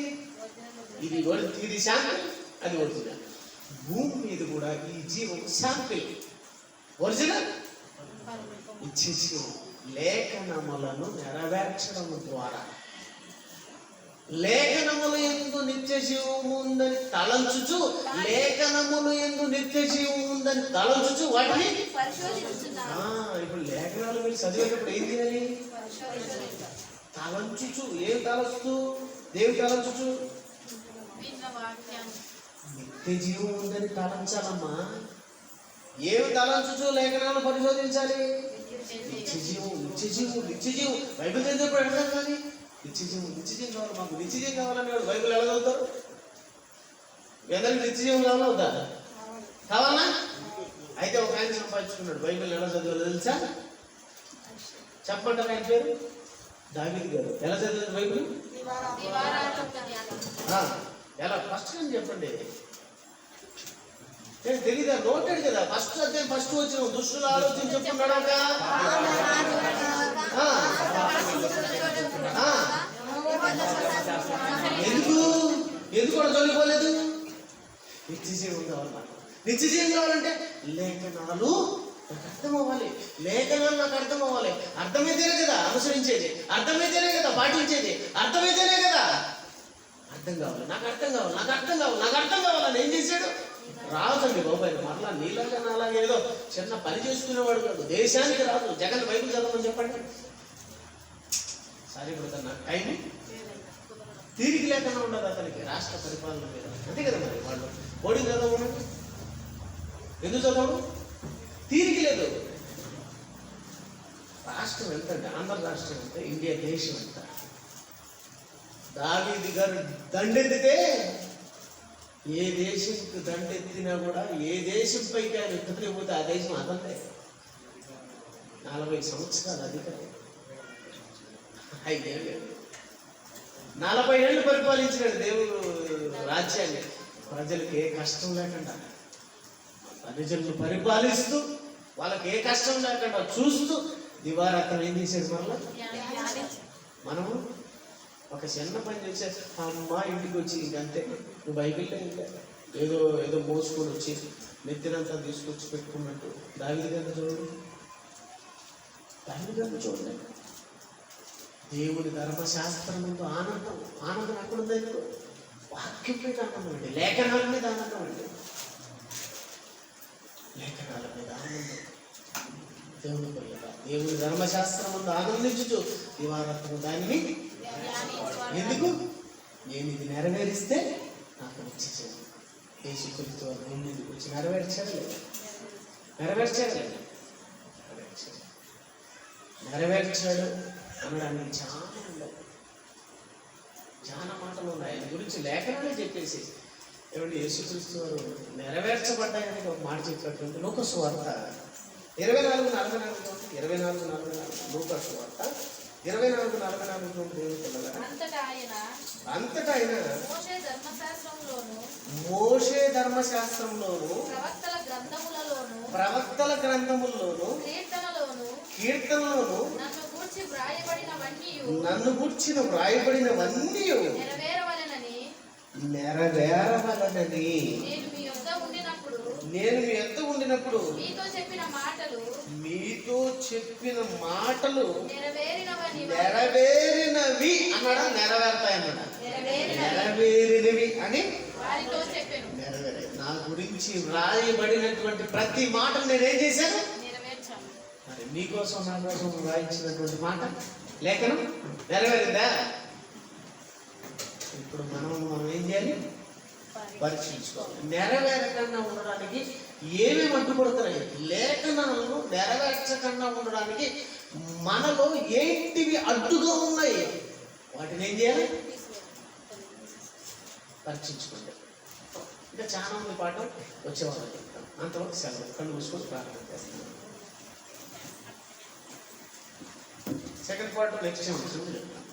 ఇది శాంపిల్, అది ఒరిజినల్. భూమి మీద కూడా ఈ జీవం శాంపిల్, ఒరిజినల్ ఇచ్చే జీవం. లేఖనములను నెరవేర్చడం ద్వారా, లేఖనములు యందు నిత్య జీవము ఉందని తలంచుచు, లేఖనములు యందు నిత్య జీవం ఉందని తలంచుచు వాటిని ఇప్పుడు లేఖనాలు మీరు చదివేటప్పుడు ఏం చేయాలి? తలంచుచు. ఏం తలంచుతూ? దేవి తలంచుచు నిత్య జీవం ఉందని తలంచాలమ్మా. ఏమి తలంచుచు? లేఖనాలు పరిశోధించాలి. నిత్య జీవం, నిత్య జీవం, నిత్య జీవం. బైబిల్ చదివేప్పుడు అర్థం కానీ నిత్య జీవం, నిత్య జీవం కావాలి. మాకు నిత్య జీవం కావాలని వాడు బైబిల్ ఎలా చదువుతారు? అందరికి నిత్య జీవం కావాలా వద్దా? కావాలా? అయితే ఒక ఆయన సంపాదించుకున్నాడు. బైబిల్ ఎలా చదివాలో తెలుసా? చెప్పంటారు ఆయన పేరు? దావీదు గారు. ఎలా చదివారు బైబిల్? ఎలా? ఫస్ట్ అని చెప్పండి. నేను తెలీదా? నోటాడు కదా. ఫస్ట్ అధ్యాయం ఫస్ట్ వచ్చిన దుష్టులు ఆలోచన చెప్పుకున్నాడు. ఎందుకు కూడా చదువుకోలేదు? నిత్యజీవం కావాలి. నిత్యజీవం కావాలంటే లేఖనాలు నాకు అర్థం అవ్వాలి. లేఖనాలు నాకు అర్థం అవ్వాలి. అర్థమైతేనే కదా అనుసరించేది, అర్థమైతేనే కదా పాటించేది, అర్థమైతేనే కదా. అర్థం కావాలి, నాకు అర్థం కావాలి, నాకు అర్థం కావాలి, నాకు అర్థం కావాలని ఏం చేశాడు? రాజండి బాబాయ్. మరలా నీలాగా నాలాగా ఏదో చిన్న పని చేసుకునేవాడు కాదు. దేశానికి రాదు. జగన్ బైబిల్ చదవమని చెప్పండి. సరే ఇప్పుడు నాకు టైం తీరిక లేకుండా ఉండదు అతనికి రాష్ట్ర పరిపాలన మీద. అంతే కదా మరి. వాళ్ళు మోడీ చదవను ఎందుకు చదవడు? తీరిక లేదు. రాష్ట్రం ఎంత అంటే, ఆంధ్ర రాష్ట్రం ఎంత, ఇండియా దేశం ఎంత. దావీదు గారు దండెత్తితే ఏ దేశంకి దండెత్తినా కూడా, ఏ దేశంపైకి ఆయన ఎత్తుకునే పోతే ఆ దేశం అదంతే. 40 సంవత్సరాలు అధికారం. 5 ఏళ్ళు 40 ఏళ్ళు పరిపాలించినాడు దేవుడు రాజ్యాన్ని. ప్రజలకు ఏ కష్టం లేకుండా, ప్రజలను పరిపాలిస్తూ వాళ్ళకి ఏ కష్టం లేకుండా చూస్తూ దివారాత్రం ఏం చేసేది? మరలా మనము ఒక చిన్న పని చేసే అమ్మ ఇంటికి వచ్చి ఇంకంతే. నువ్వు బైబిల్లో ఇంకా ఏదో ఏదో మోసుకొని వచ్చి నెత్తినంతా తీసుకొచ్చి పెట్టుకున్నట్టు. దావీదు గారిని చూడండి, దావీదు గారిని చూడండి. దేవుని ధర్మశాస్త్రం ముందు ఆనందం. ఆనందం ఎక్కడుంది? వాక్యం మీద ఆనందం అండి, లేఖనాల మీద ఆనందం అండి, లేఖనాల మీద ఆనందం. దేవుని పిల్లగా దేవుని ధర్మశాస్త్రం ముందు ఆనందించుచు దివారాత్రం దానిని. ఎందుకు? నేను ఇది నెరవేరిస్తే నాకు వచ్చేసాను. యేసుక్రీస్తు భూమి మీదకి వచ్చి నెరవేర్చాడు లేదా? నెరవేర్చాడు లేదా? నెరవేర్చాడు అనడానికి చాలా ఉన్నాయి, చాలా మాటలు ఉన్నాయి. ఆయన గురించి లేఖనాలే చెప్పేసి ఏమంటే యేసుక్రీస్తు వారు నెరవేర్చబడ్డాయని ఒక మాట చెప్పినటువంటి లూకా సువార్త 24:44 24:44 లూకా సువార్త 24:44 దేవుని పిల్లలారా. అంతటా ఆయన మోషే ధర్మశాస్త్రంలోను ప్రవక్తల గ్రంథముల్లోను కీర్తనలోను నన్ను గూర్చిన వ్రాయబడినవన్నీ నెరవేరవలనని నేను మీ యొద్ద ఉండినప్పుడు మీతో చెప్పిన మాటలు నెరవేరినవని అన్నాడా, నెరవేరుతాయన్నాడా? నెరవేరినవి అని వారితో చెప్పాను. నెరవేరే నా గురించి వ్రాయబడినటువంటి ప్రతి మాట నేనేం చేశాను? నెరవేర్చాను. మరి మీకోసం నా కోసం వ్రాయించినటువంటి మాట లేఖనం నెరవేరిందా? ఇప్పుడు మనం ఏం చేయాలి? పరీక్షించుకోవాలి. నెరవేరకుండా ఉండడానికి ఏమేమి అడ్డుపడుతున్నాయి? లేఖనాలను నెరవేర్చకుండా ఉండడానికి మనలో ఏంటివి అడ్డుగా ఉన్నాయి? వాటిని ఏం చేయాలి? పరీక్షించుకోండి. ఇంకా చాలా మంది పాఠం వచ్చేవాళ్ళు చెప్తాను. అంతవరకు సెలవు. కళ్ళు మూసుకొని ప్రార్థన చేస్తాను. సెకండ్ పార్ట్ నెక్స్ట్ చెప్తాను.